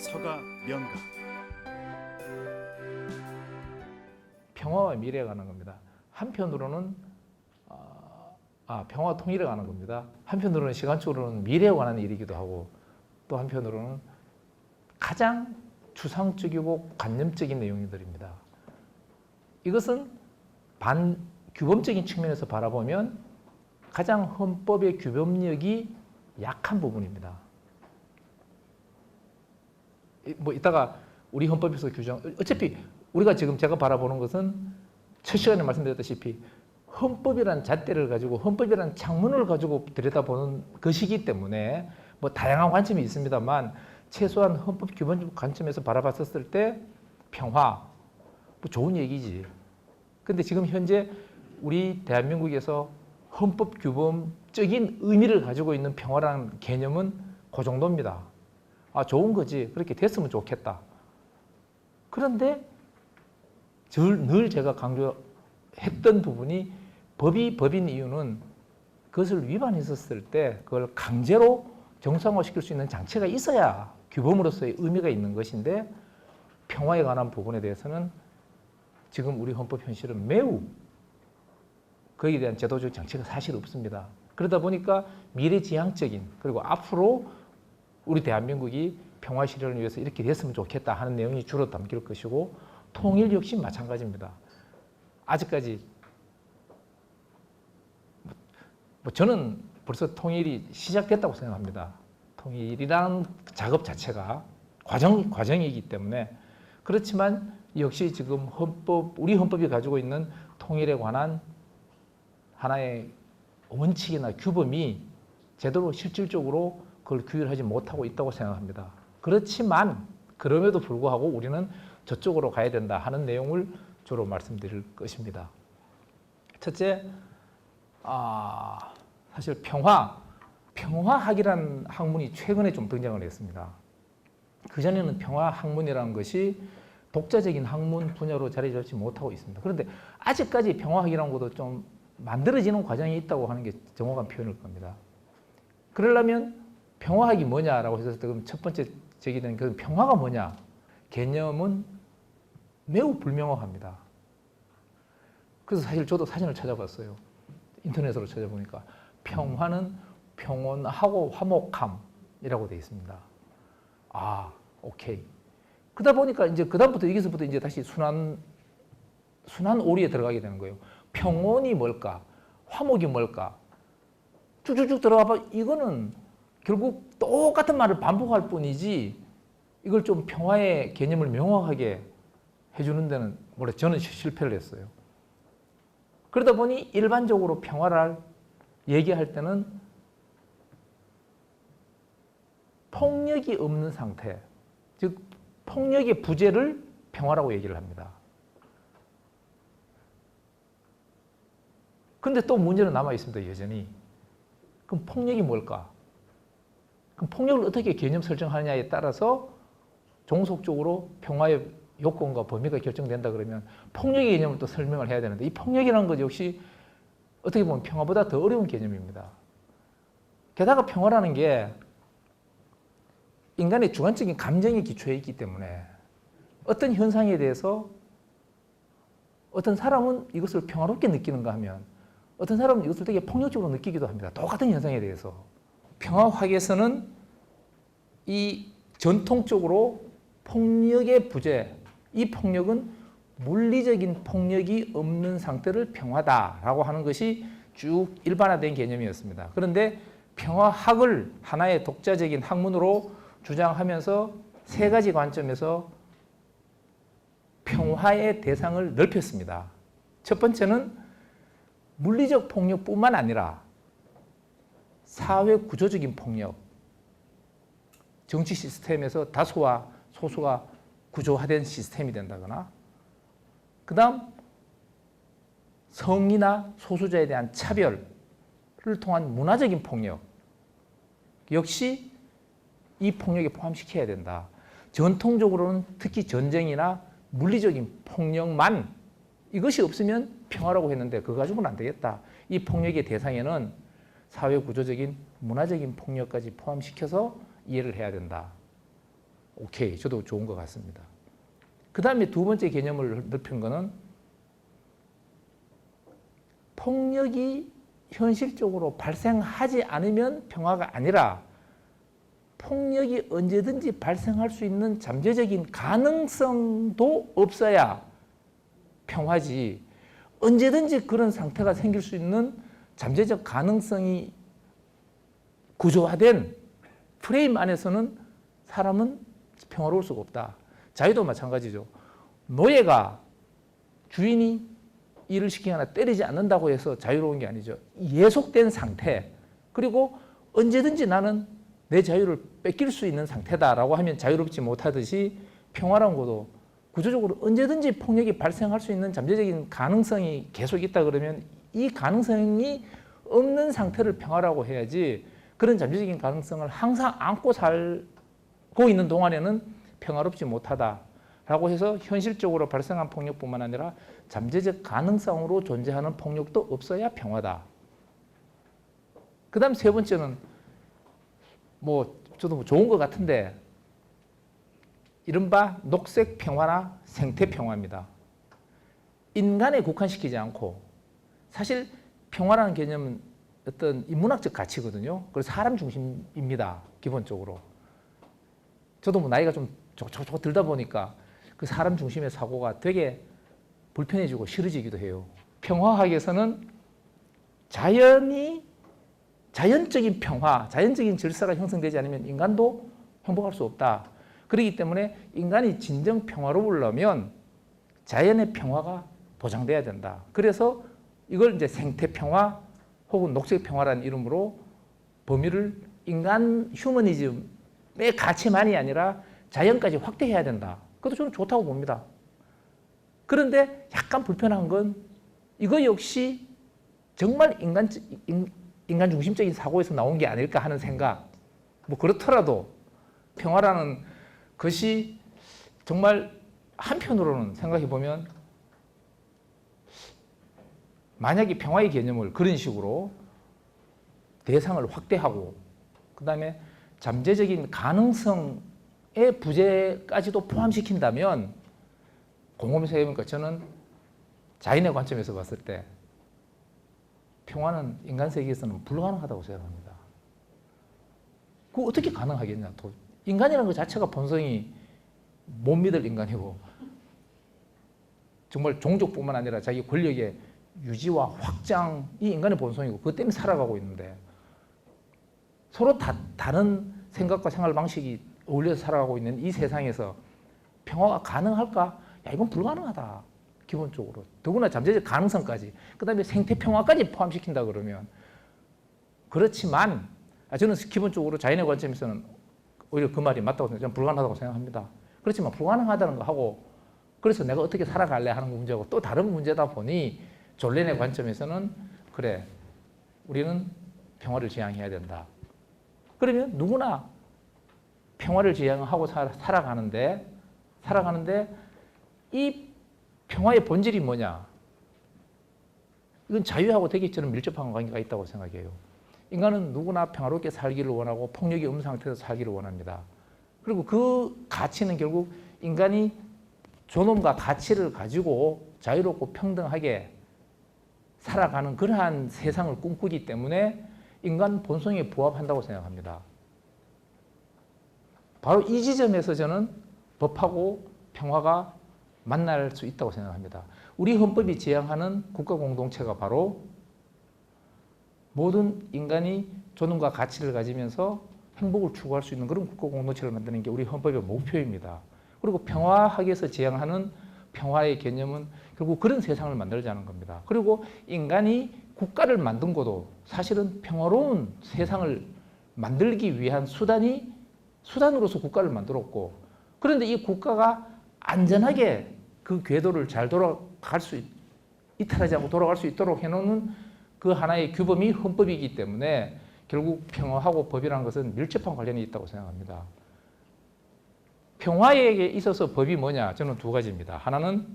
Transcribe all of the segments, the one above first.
서가 명가. 평화와 미래에 관한 겁니다. 한편으로는 평화 통일에 관한 겁니다. 한편으로는 시간적으로는 미래에 관한 일이기도 하고, 또 한편으로는 가장 추상적이고 관념적인 내용들입니다. 이것은 반규범적인 측면에서 바라보면 가장 헌법의 규범력이 약한 부분입니다. 이따가 우리 헌법에서 규정, 어차피 우리가 지금 제가 바라보는 것은 첫 시간에 말씀드렸다시피 헌법이라는 잣대를 가지고, 헌법이라는 창문을 가지고 들여다보는 것이기 때문에 다양한 관점이 있습니다만, 최소한 헌법 규범적 관점에서 바라봤을 때 평화, 좋은 얘기지. 근데 지금 현재 우리 대한민국에서 헌법 규범적인 의미를 가지고 있는 평화라는 개념은 그 정도입니다. 좋은 거지. 그렇게 됐으면 좋겠다. 그런데 늘 제가 강조했던 부분이, 법이 법인 이유는 그것을 위반했었을 때 그걸 강제로 정상화시킬 수 있는 장치가 있어야 규범으로서의 의미가 있는 것인데, 평화에 관한 부분에 대해서는 지금 우리 헌법 현실은 매우 거기에 대한 제도적 장치가 사실 없습니다. 그러다 보니까 미래지향적인, 그리고 앞으로 우리 대한민국이 평화 실현을 위해서 이렇게 됐으면 좋겠다 하는 내용이 주로 담길 것이고, 통일 역시 마찬가지입니다. 아직까지 저는 벌써 통일이 시작됐다고 생각합니다. 통일이라는 작업 자체가 과정이기 때문에. 그렇지만 역시 지금 우리 헌법이 가지고 있는 통일에 관한 하나의 원칙이나 규범이 제대로 실질적으로 그걸 규율하지 못하고 있다고 생각합니다. 그렇지만 그럼에도 불구하고 우리는 저쪽으로 가야 된다 하는 내용을 주로 말씀드릴 것입니다. 첫째, 사실 평화학이라는 학문이 최근에 좀 등장을 했습니다. 그전에는 평화학문이라는 것이 독자적인 학문 분야로 자리 잡지 못하고 있습니다. 그런데 아직까지 평화학이라는 것도 좀 만들어지는 과정이 있다고 하는 게 정확한 표현일 겁니다. 그러려면 평화학이 뭐냐라고 했을 때, 그럼 첫 번째 제기된 그 평화가 뭐냐? 개념은 매우 불명확합니다. 그래서 사실 저도 사진을 찾아봤어요. 인터넷으로 찾아보니까 평화는 평온하고 화목함이라고 되어 있습니다. 오케이. 그러다 보니까 이제 그다음부터 여기서부터 이제 다시 순환 오리에 들어가게 되는 거예요. 평온이 뭘까? 화목이 뭘까? 쭉쭉쭉 들어가 봐. 이거는 결국 똑같은 말을 반복할 뿐이지, 이걸 좀 평화의 개념을 명확하게 해주는 데는 저는 실패를 했어요. 그러다 보니 일반적으로 평화를 얘기할 때는 폭력이 없는 상태, 즉 폭력의 부재를 평화라고 얘기를 합니다. 근데 또 문제는 남아 있습니다, 여전히. 그럼 폭력이 뭘까? 그럼 폭력을 어떻게 개념 설정하느냐에 따라서 종속적으로 평화의 요건과 범위가 결정된다 그러면 폭력의 개념을 또 설명을 해야 되는데, 이 폭력이라는 것 역시 어떻게 보면 평화보다 더 어려운 개념입니다. 게다가 평화라는 게 인간의 주관적인 감정에 기초해 있기 때문에, 어떤 현상에 대해서 어떤 사람은 이것을 평화롭게 느끼는가 하면 어떤 사람은 이것을 되게 폭력적으로 느끼기도 합니다. 똑같은 현상에 대해서. 평화학에서는 이 전통적으로 폭력의 부재, 이 폭력은 물리적인 폭력이 없는 상태를 평화다라고 하는 것이 쭉 일반화된 개념이었습니다. 그런데 평화학을 하나의 독자적인 학문으로 주장하면서 세 가지 관점에서 평화의 대상을 넓혔습니다. 첫 번째는 물리적 폭력뿐만 아니라 사회 구조적인 폭력, 정치 시스템에서 다수와 소수가 구조화된 시스템이 된다거나, 그 다음 성이나 소수자에 대한 차별을 통한 문화적인 폭력 역시 이 폭력에 포함시켜야 된다. 전통적으로는 특히 전쟁이나 물리적인 폭력만, 이것이 없으면 평화라고 했는데 그거 가지고는 안 되겠다. 이 폭력의 대상에는 사회 구조적인 문화적인 폭력까지 포함시켜서 이해를 해야 된다. 오케이, 저도 좋은 것 같습니다. 그 다음에 두 번째 개념을 넓힌 거는 폭력이 현실적으로 발생하지 않으면 평화가 아니라 폭력이 언제든지 발생할 수 있는 잠재적인 가능성도 없어야 평화지, 언제든지 그런 상태가 생길 수 있는 잠재적 가능성이 구조화된 프레임 안에서는 사람은 평화로울 수가 없다. 자유도 마찬가지죠. 노예가 주인이 일을 시키거나 때리지 않는다고 해서 자유로운 게 아니죠. 예속된 상태, 그리고 언제든지 나는 내 자유를 뺏길 수 있는 상태다라고 하면 자유롭지 못하듯이 평화라는 것도 구조적으로 언제든지 폭력이 발생할 수 있는 잠재적인 가능성이 계속 있다 그러면 이 가능성이 없는 상태를 평화라고 해야지, 그런 잠재적인 가능성을 항상 안고 살고 있는 동안에는 평화롭지 못하다라고 해서 현실적으로 발생한 폭력뿐만 아니라 잠재적 가능성으로 존재하는 폭력도 없어야 평화다. 그 다음 세 번째는 저도 좋은 것 같은데 이른바 녹색 평화나 생태 평화입니다. 인간에 국한시키지 않고, 사실 평화라는 개념은 어떤 인문학적 가치거든요. 그래서 사람 중심입니다. 기본적으로. 저도 나이가 좀 들다 보니까 그 사람 중심의 사고가 되게 불편해지고 싫어지기도 해요. 평화학에서는 자연적인 평화, 자연적인 질서가 형성되지 않으면 인간도 행복할 수 없다. 그렇기 때문에 인간이 진정 평화로우려면 자연의 평화가 보장돼야 된다. 그래서 이걸 이제 생태평화 혹은 녹색평화라는 이름으로 범위를 인간 휴머니즘의 가치만이 아니라 자연까지 확대해야 된다. 그것도 저는 좋다고 봅니다. 그런데 약간 불편한 건 이거 역시 정말 인간 중심적인 사고에서 나온 게 아닐까 하는 생각. 그렇더라도 평화라는 것이 정말 한편으로는 생각해 보면 만약에 평화의 개념을 그런 식으로 대상을 확대하고 그 다음에 잠재적인 가능성의 부재까지도 포함시킨다면 곰곰이 생각해보니까 저는 자연의 관점에서 봤을 때 평화는 인간 세계에서는 불가능하다고 생각합니다. 그거 어떻게 가능하겠냐. 인간이라는 것 자체가 본성이 못 믿을 인간이고 정말 종족뿐만 아니라 자기 권력의 유지와 확장이 인간의 본성이고 그것 때문에 살아가고 있는데 서로 다른 생각과 생활 방식이 어울려서 살아가고 있는 이 세상에서 평화가 가능할까? 야, 이건 불가능하다. 기본적으로. 더구나 잠재적 가능성까지. 그 다음에 생태평화까지 포함시킨다 그러면. 그렇지만 저는 기본적으로 자연의 관점에서는 오히려 그 말이 맞다고 생각해요. 저는 불가능하다고 생각합니다. 그렇지만 불가능하다는 거 하고 그래서 내가 어떻게 살아갈래 하는 문제고 또 다른 문제다 보니 존렌의 관점에서는 그래, 우리는 평화를 지향해야 된다. 그러면 누구나 평화를 지향하고 살아가는데 이 평화의 본질이 뭐냐? 이건 자유하고 되게 저는 밀접한 관계가 있다고 생각해요. 인간은 누구나 평화롭게 살기를 원하고 폭력이 없는 상태에서 살기를 원합니다. 그리고 그 가치는 결국 인간이 존엄과 가치를 가지고 자유롭고 평등하게 살아가는 그러한 세상을 꿈꾸기 때문에 인간 본성에 부합한다고 생각합니다. 바로 이 지점에서 저는 법하고 평화가 만날 수 있다고 생각합니다. 우리 헌법이 지향하는 국가 공동체가 바로 모든 인간이 존엄과 가치를 가지면서 행복을 추구할 수 있는 그런 국가 공동체를 만드는 게 우리 헌법의 목표입니다. 그리고 평화학에서 지향하는 평화의 개념은 결국 그런 세상을 만들자는 겁니다. 그리고 인간이 국가를 만든 것도 사실은 평화로운 세상을 만들기 위한 수단으로서 국가를 만들었고, 그런데 이 국가가 안전하게 그 궤도를 잘 이탈하지 않고 돌아갈 수 있도록 해놓는 그 하나의 규범이 헌법이기 때문에 결국 평화하고 법이라는 것은 밀접한 관련이 있다고 생각합니다. 평화에 있어서 법이 뭐냐? 저는 두 가지입니다. 하나는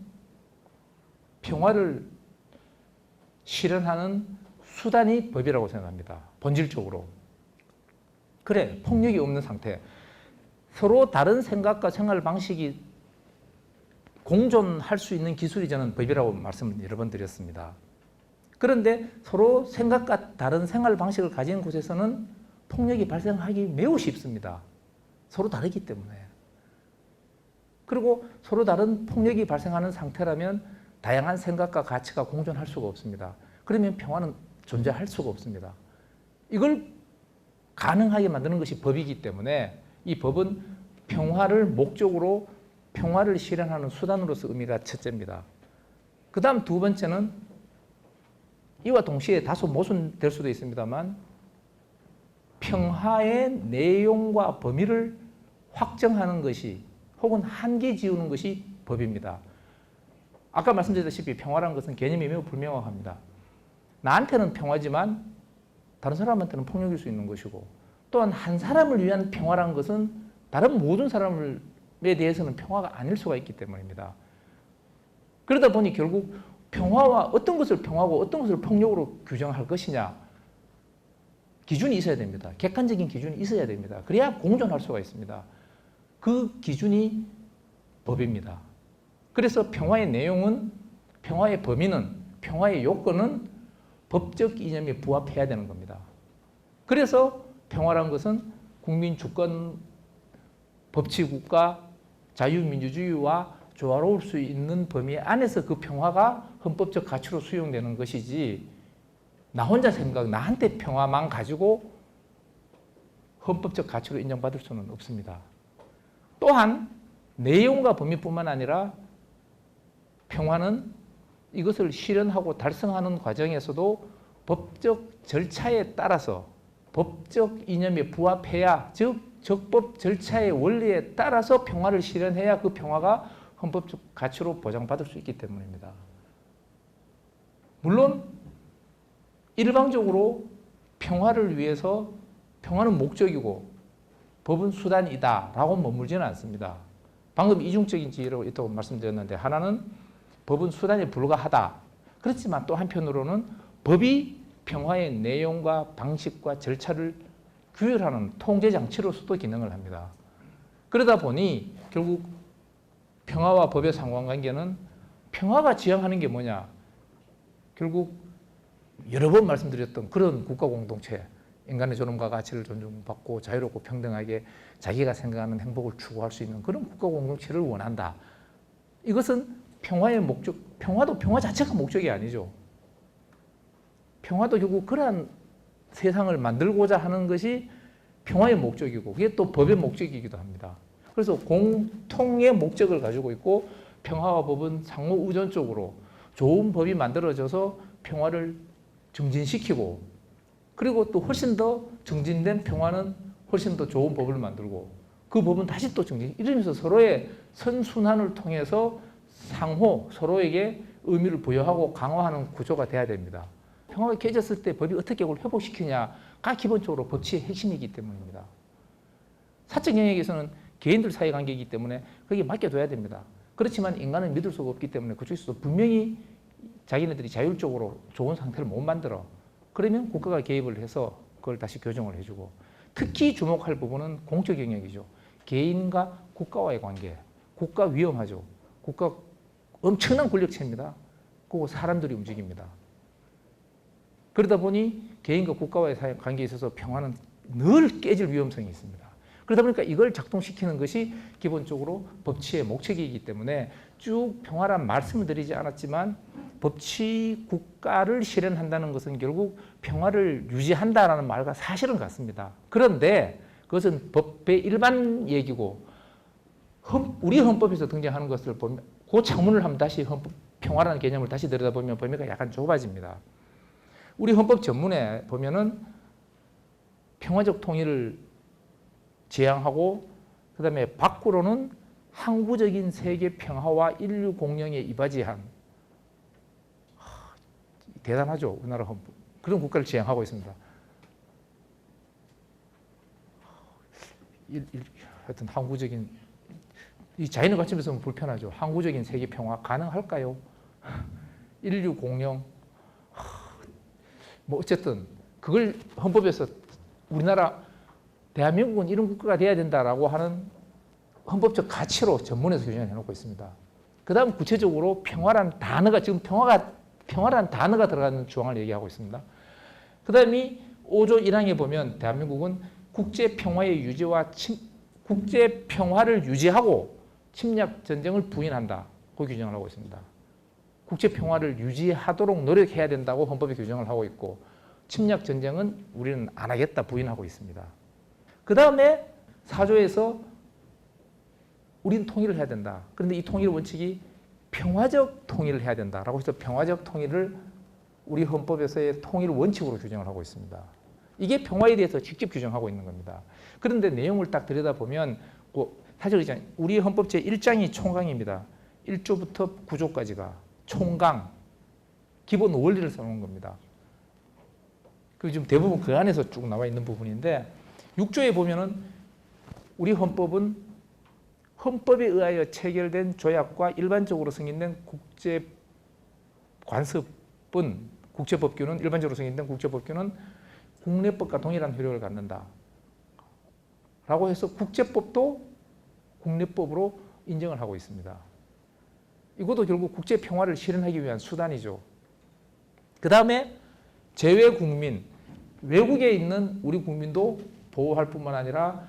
평화를 실현하는 수단이 법이라고 생각합니다. 본질적으로. 그래, 폭력이 없는 상태. 서로 다른 생각과 생활 방식이 공존할 수 있는 기술이 저는 법이라고 말씀을 여러 번 드렸습니다. 그런데 서로 생각과 다른 생활 방식을 가진 곳에서는 폭력이 발생하기 매우 쉽습니다. 서로 다르기 때문에. 그리고 서로 다른 폭력이 발생하는 상태라면 다양한 생각과 가치가 공존할 수가 없습니다. 그러면 평화는 존재할 수가 없습니다. 이걸 가능하게 만드는 것이 법이기 때문에 이 법은 평화를 목적으로 평화를 실현하는 수단으로서 의미가 첫째입니다. 그 다음 두 번째는 이와 동시에 다소 모순될 수도 있습니다만 평화의 내용과 범위를 확정하는 것이 혹은 한계 지우는 것이 법입니다. 아까 말씀드렸다시피 평화라는 것은 개념이 매우 불명확합니다. 나한테는 평화지만 다른 사람한테는 폭력일 수 있는 것이고 또한 한 사람을 위한 평화라는 것은 다른 모든 사람에 대해서는 평화가 아닐 수가 있기 때문입니다. 그러다 보니 결국 평화와 어떤 것을 평화고 어떤 것을 폭력으로 규정할 것이냐 기준이 있어야 됩니다. 객관적인 기준이 있어야 됩니다. 그래야 공존할 수가 있습니다. 그 기준이 법입니다. 그래서 평화의 내용은 평화의 범위는 평화의 요건은 법적 이념에 부합해야 되는 겁니다. 그래서 평화라는 것은 국민 주권 법치국가 자유민주주의와 조화로울 수 있는 범위 안에서 그 평화가 헌법적 가치로 수용되는 것이지 나 혼자 생각, 나한테 평화만 가지고 헌법적 가치로 인정받을 수는 없습니다. 또한 내용과 범위뿐만 아니라 평화는 이것을 실현하고 달성하는 과정에서도 법적 절차에 따라서 법적 이념에 부합해야 즉 적법 절차의 원리에 따라서 평화를 실현해야 그 평화가 헌법적 가치로 보장받을 수 있기 때문입니다. 물론 일방적으로 평화를 위해서 평화는 목적이고 법은 수단이다라고 머물지는 않습니다. 방금 이중적인 지혜로 있다고 말씀드렸는데 하나는 법은 수단에 불과하다. 그렇지만 또 한편으로는 법이 평화의 내용과 방식과 절차를 규율하는 통제장치로서도 기능을 합니다. 그러다 보니 결국 평화와 법의 상관관계는 평화가 지향하는 게 뭐냐? 결국 여러 번 말씀드렸던 그런 국가공동체, 인간의 존엄과 가치를 존중받고 자유롭고 평등하게 자기가 생각하는 행복을 추구할 수 있는 그런 국가공동체를 원한다. 이것은 평화의 목적, 평화도 평화 자체가 목적이 아니죠. 평화도 결국 그러한 세상을 만들고자 하는 것이 평화의 목적이고 그게 또 법의 목적이기도 합니다. 그래서 공통의 목적을 가지고 있고 평화와 법은 상호 우전적으로 좋은 법이 만들어져서 평화를 증진시키고 그리고 또 훨씬 더 증진된 평화는 훨씬 더 좋은 법을 만들고 그 법은 다시 또 증진 이러면서 서로의 선순환을 통해서 상호 서로에게 의미를 부여하고 강화하는 구조가 돼야 됩니다. 평화가 깨졌을 때 법이 어떻게 그걸 회복시키냐가 기본적으로 법치의 핵심이기 때문입니다. 사적 영역에서는 개인들 사이 관계이기 때문에 거기에 맡겨둬야 됩니다. 그렇지만 인간은 믿을 수가 없기 때문에 그쪽에서도 분명히 자기네들이 자율적으로 좋은 상태를 못 만들어. 그러면 국가가 개입을 해서 그걸 다시 교정을 해주고 특히 주목할 부분은 공적 영역이죠. 개인과 국가와의 관계. 국가 위험하죠. 국가 엄청난 권력체입니다. 그거 사람들이 움직입니다. 그러다 보니 개인과 국가와의 관계에 있어서 평화는 늘 깨질 위험성이 있습니다. 그러다 보니까 이걸 작동시키는 것이 기본적으로 법치의 목적이기 때문에 쭉 평화란 말씀을 드리지 않았지만 법치 국가를 실현한다는 것은 결국 평화를 유지한다는 말과 사실은 같습니다. 그런데 그것은 법의 일반 얘기고 우리 헌법에서 등장하는 것을 보면 그 창문을 한번 다시 평화라는 개념을 다시 들여다보면 범위가 약간 좁아집니다. 우리 헌법 전문에 보면은 평화적 통일을 지향하고 그다음에 밖으로는 항구적인 세계 평화와 인류 공영에 이바지한 대단하죠. 우리나라 헌법. 그런 국가를 지향하고 있습니다. 하여튼 항구적인 이 자연의 관점에서 불편하죠. 항구적인 세계 평화 가능할까요? 인류 공영 뭐 어쨌든 그걸 헌법에서 우리나라 대한민국은 이런 국가가 돼야 된다라고 하는 헌법적 가치로 전문에서 규정을 해놓고 있습니다. 그 다음 구체적으로 평화란 단어가 지금 평화란 단어가 들어가는 조항을 얘기하고 있습니다. 그 다음이 5조 1항에 보면 대한민국은 국제 평화의 유지와 국제 평화를 유지하고 침략 전쟁을 부인한다. 그 규정을 하고 있습니다. 국제 평화를 유지하도록 노력해야 된다고 헌법에 규정을 하고 있고 침략 전쟁은 우리는 안 하겠다 부인하고 있습니다. 그 다음에 4조에서 우리는 통일을 해야 된다. 그런데 이 통일 원칙이 평화적 통일을 해야 된다라고 해서 평화적 통일을 우리 헌법에서의 통일 원칙으로 규정을 하고 있습니다. 이게 평화에 대해서 직접 규정하고 있는 겁니다. 그런데 내용을 딱 들여다보면 사실 우리 헌법 제1장이 총강입니다. 1조부터 9조까지가 총강, 기본 원리를 써놓은 겁니다. 그 지금 대부분 그 안에서 쭉 나와 있는 부분인데 6조에 보면은 우리 헌법은 헌법에 의하여 체결된 조약과 일반적으로 승인된 국제 관습은 국제법규는 일반적으로 승인된 국제법규는 국내법과 동일한 효력을 갖는다. 라고 해서 국제법도 국내법으로 인정을 하고 있습니다. 이것도 결국 국제 평화를 실현하기 위한 수단이죠. 그 다음에 제외 국민, 외국에 있는 우리 국민도 보호할 뿐만 아니라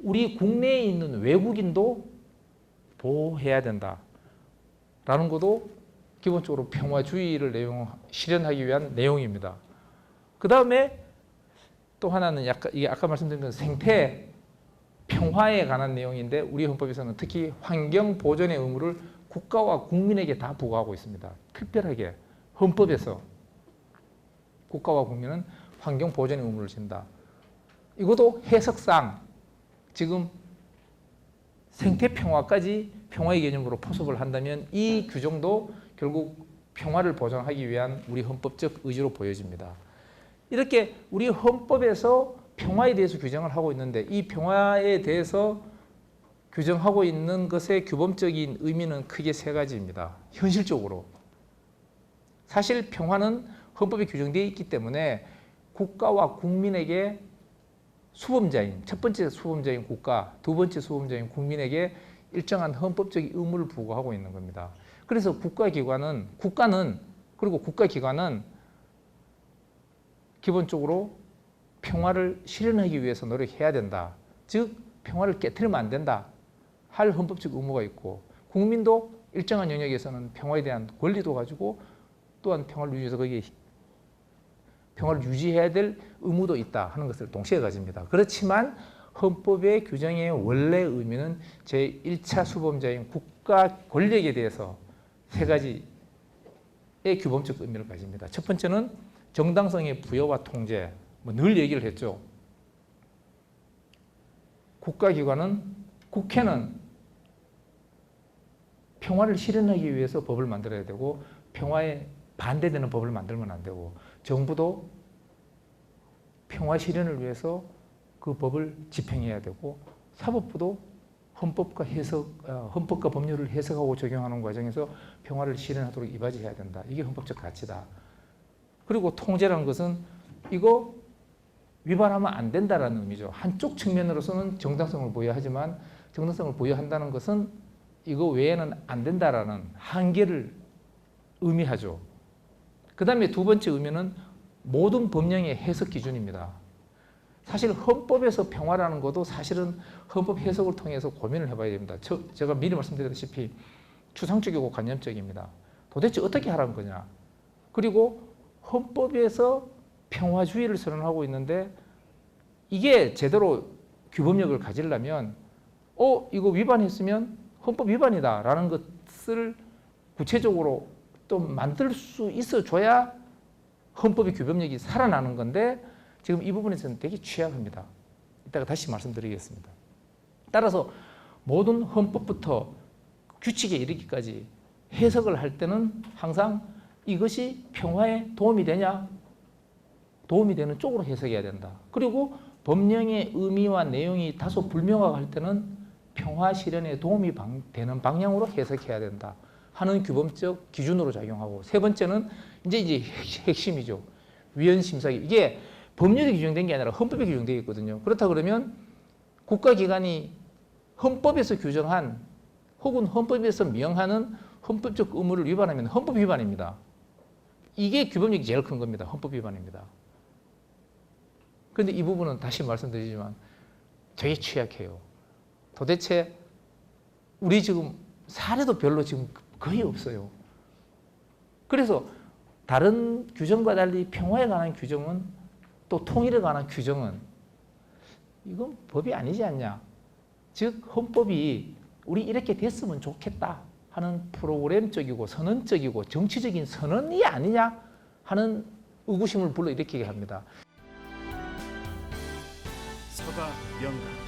우리 국내에 있는 외국인도 보호해야 된다라는 것도 기본적으로 평화주의를 실현하기 위한 내용입니다. 그 다음에 또 하나는 이게 아까 말씀드린 건 생태 평화에 관한 내용인데 우리 헌법에서는 특히 환경 보존의 의무를 국가와 국민에게 다 부과하고 있습니다. 특별하게 헌법에서 국가와 국민은 환경 보존의 의무를 진다. 이것도 해석상 지금 생태 평화까지 평화의 개념으로 포섭을 한다면 이 규정도 결국 평화를 보장하기 위한 우리 헌법적 의지로 보여집니다. 이렇게 우리 헌법에서 평화에 대해서 규정을 하고 있는데 이 평화에 대해서 규정하고 있는 것의 규범적인 의미는 크게 세 가지입니다. 현실적으로. 사실 평화는 헌법에 규정되어 있기 때문에 국가와 국민에게 수범자인, 첫 번째 수범자인 국가, 두 번째 수범자인 국민에게 일정한 헌법적 의무를 부과하고 있는 겁니다. 그래서 국가기관은 기본적으로 평화를 실현하기 위해서 노력해야 된다. 즉 평화를 깨트리면 안 된다. 할 헌법적 의무가 있고 국민도 일정한 영역에서는 평화에 대한 권리도 가지고 또한 평화를 위해서 거기에 평화를 유지해야 될 의무도 있다 하는 것을 동시에 가집니다. 그렇지만 헌법의 규정의 원래 의미는 제1차 수범자인 국가 권력에 대해서 세 가지의 규범적 의미를 가집니다. 첫 번째는 정당성의 부여와 통제. 늘 얘기를 했죠. 국회는 평화를 실현하기 위해서 법을 만들어야 되고 평화에 반대되는 법을 만들면 안 되고 정부도 평화 실현을 위해서 그 법을 집행해야 되고 사법부도 헌법과 법률을 해석하고 적용하는 과정에서 평화를 실현하도록 이바지해야 된다. 이게 헌법적 가치다. 그리고 통제라는 것은 이거 위반하면 안 된다라는 의미죠. 한쪽 측면으로서는 정당성을 보유하지만 정당성을 보유한다는 것은 이거 외에는 안 된다라는 한계를 의미하죠. 그 다음에 두 번째 의미는 모든 법령의 해석 기준입니다. 사실 헌법에서 평화라는 것도 사실은 헌법 해석을 통해서 고민을 해봐야 됩니다. 제가 미리 말씀드렸다시피 추상적이고 관념적입니다. 도대체 어떻게 하라는 거냐. 그리고 헌법에서 평화주의를 선언하고 있는데 이게 제대로 규범력을 가지려면 이거 위반했으면 헌법 위반이다 라는 것을 구체적으로 또 만들 수 있어줘야 헌법의 규범력이 살아나는 건데 지금 이 부분에서는 되게 취약합니다. 이따가 다시 말씀드리겠습니다. 따라서 모든 헌법부터 규칙에 이르기까지 해석을 할 때는 항상 이것이 평화에 도움이 되냐? 도움이 되는 쪽으로 해석해야 된다. 그리고 법령의 의미와 내용이 다소 불명확할 때는 평화 실현에 도움이 되는 방향으로 해석해야 된다 하는 규범적 기준으로 작용하고 세 번째는 이제 핵심이죠. 위헌심사기. 이게 법률이 규정된 게 아니라 헌법에 규정되어 있거든요. 그렇다 그러면 국가기관이 헌법에서 규정한 혹은 헌법에서 명하는 헌법적 의무를 위반하면 헌법 위반입니다. 이게 규범력이 제일 큰 겁니다. 헌법 위반입니다. 그런데 이 부분은 다시 말씀드리지만 되게 취약해요. 도대체 우리 지금 사례도 별로 지금 거의 없어요. 그래서 다른 규정과 달리 평화에 관한 규정은 또 통일에 관한 규정은 이건 법이 아니지 않냐. 즉 헌법이 우리 이렇게 됐으면 좋겠다 하는 프로그램적이고 선언적이고 정치적인 선언이 아니냐 하는 의구심을 불러일으키게 합니다. 서가 명가